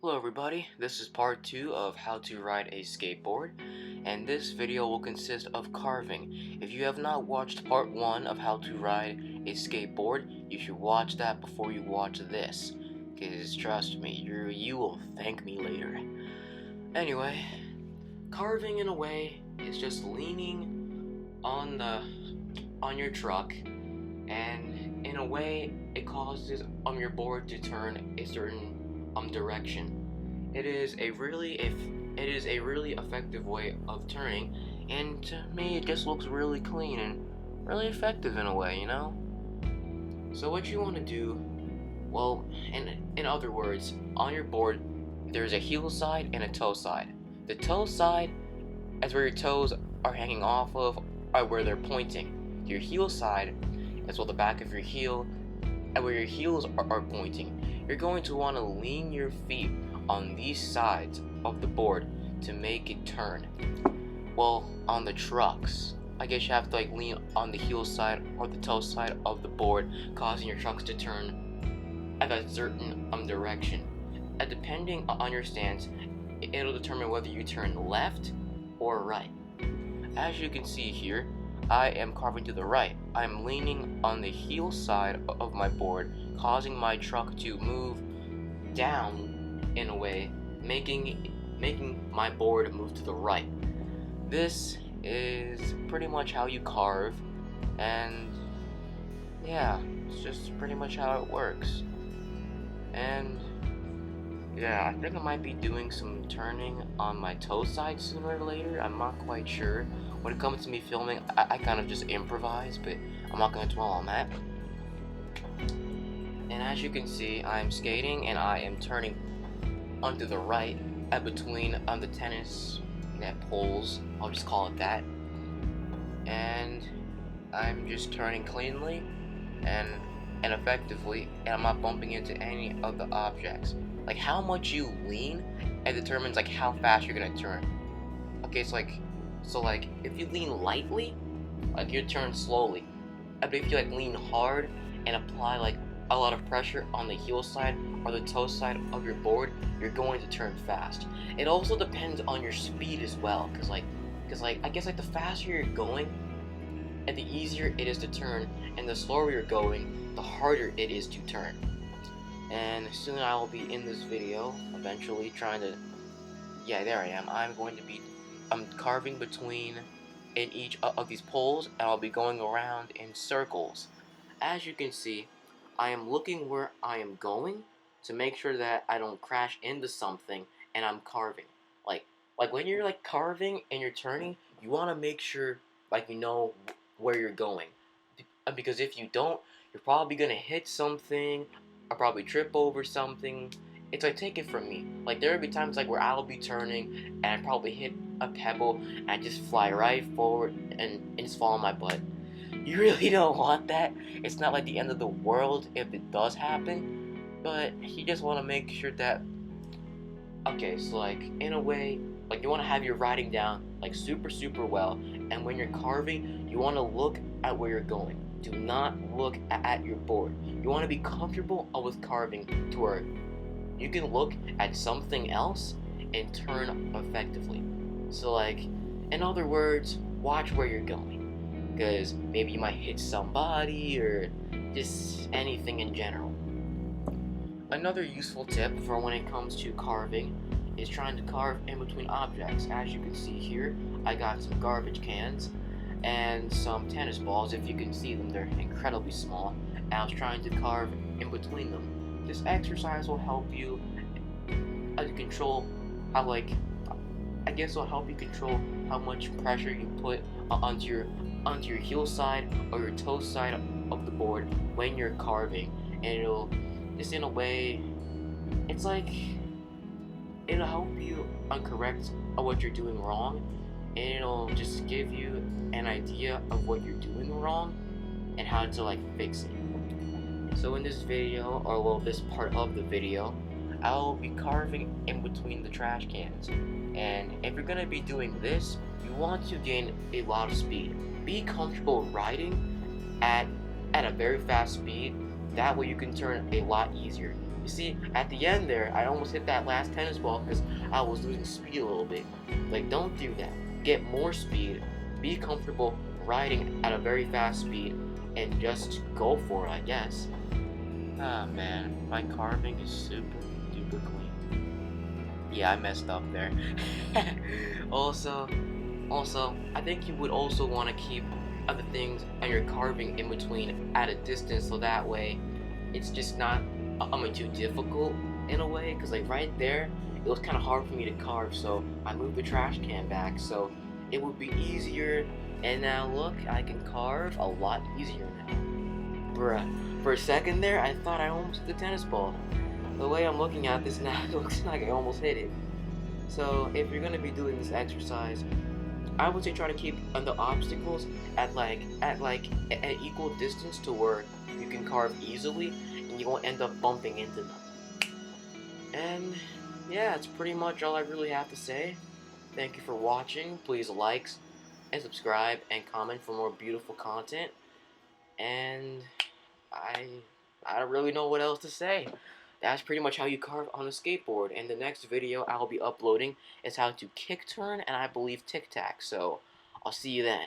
Hello everybody, this is part 2 of how to ride a skateboard, and this video will consist of carving. If you have not watched part 1 of how to ride a skateboard, you should watch that before you watch this, because trust me, you will thank me later. Anyway, carving in a way is just leaning on your truck, and in a way it causes your board to turn a certain direction. It is a really effective way of turning, and to me it just looks really clean and really effective in a way, you know? So what you want to do, well, in other words, on your board there's a heel side and a toe side. The toe side is where your toes are hanging off of, or where they're pointing. Your heel side is well the back of your heel and where your heels are pointing. You're going to want to lean your feet on these sides of the board to make it turn. Well, on the trucks, I guess you have to lean on the heel side or the toe side of the board, causing your trucks to turn at a certain direction. And depending on your stance, it'll determine whether you turn left or right. As you can see here, I am carving to the right. I am leaning on the heel side of my board, causing my truck to move down in a way, making my board move to the right. This is pretty much how you carve, and yeah, it's just pretty much how it works. And yeah, I think I might be doing some turning on my toe side sooner or later. I'm not quite sure. When it comes to me filming, I kind of just improvise, but I'm not going to dwell on that. And as you can see, I'm skating and I am turning onto the right between the tennis net poles, I'll just call it that. And I'm just turning cleanly and effectively, and I'm not bumping into any of the objects. Like how much you lean, it determines how fast you're gonna turn. Okay, so if you lean lightly, you turn slowly. But if you lean hard and apply a lot of pressure on the heel side or the toe side of your board, you're going to turn fast. It also depends on your speed as well, because I guess the faster you're going, and the easier it is to turn, and the slower you're going, the harder it is to turn. And soon I will be in this video, eventually trying to, yeah, there I am. I'm carving between in each of these poles, and I'll be going around in circles. As you can see, I am looking where I am going to make sure that I don't crash into something, and I'm carving. Like when you're carving and you're turning, you want to make sure you know where you're going, because if you don't, you're probably gonna hit something or probably trip over something. It's take it from me. There will be times where I'll be turning and I probably hit a pebble and I just fly right forward and just fall on my butt. You really don't want that. It's not the end of the world if it does happen, but you just want to make sure that, okay, so in a way, you want to have your riding down super well, and when you're carving, you want to look at where you're going. Do not look at your board. You want to be comfortable with carving to where you can look at something else and turn effectively. So in other words, watch where you're going, because maybe you might hit somebody or just anything in general. Another useful tip for when it comes to carving is trying to carve in between objects. As you can see here, I got some garbage cans and some tennis balls. If you can see them, they're incredibly small, and I was trying to carve in between them. This exercise will help you control how it'll help you control how much pressure you put onto your heel side or your toe side of the board when you're carving, and it'll just in a way, it's it'll help you correct what you're doing wrong, and it'll just give you an idea of what you're doing wrong and how to fix it. So in this video, or well, this part of the video, I'll be carving in between the trash cans. And if you're gonna be doing this, you want to gain a lot of speed. Be comfortable riding at a very fast speed. That way you can turn a lot easier. You see, at the end there, I almost hit that last tennis ball because I was losing speed a little bit. Like, don't do that. Get more speed. Be comfortable riding at a very fast speed, and just go for it, I guess. Ah, man, my carving is super duper clean. Yeah, I messed up there. also, I think you would also want to keep other things and your carving in between at a distance, so that way it's just not too difficult in a way. Because like right there, it was kind of hard for me to carve, so I moved the trash can back so it would be easier. And now look, I can carve a lot easier now. Bruh, for a second there, I thought I almost hit the tennis ball. The way I'm looking at this now, it looks like I almost hit it. So if you're gonna be doing this exercise, I would say try to keep the obstacles at an equal distance to where you can carve easily and you won't end up bumping into them. And yeah, that's pretty much all I really have to say. Thank you for watching. Please like and subscribe and comment for more beautiful content. And I don't really know what else to say. That's pretty much how you carve on a skateboard. And the next video I'll be uploading is how to kick turn and I believe tic tac. So I'll see you then.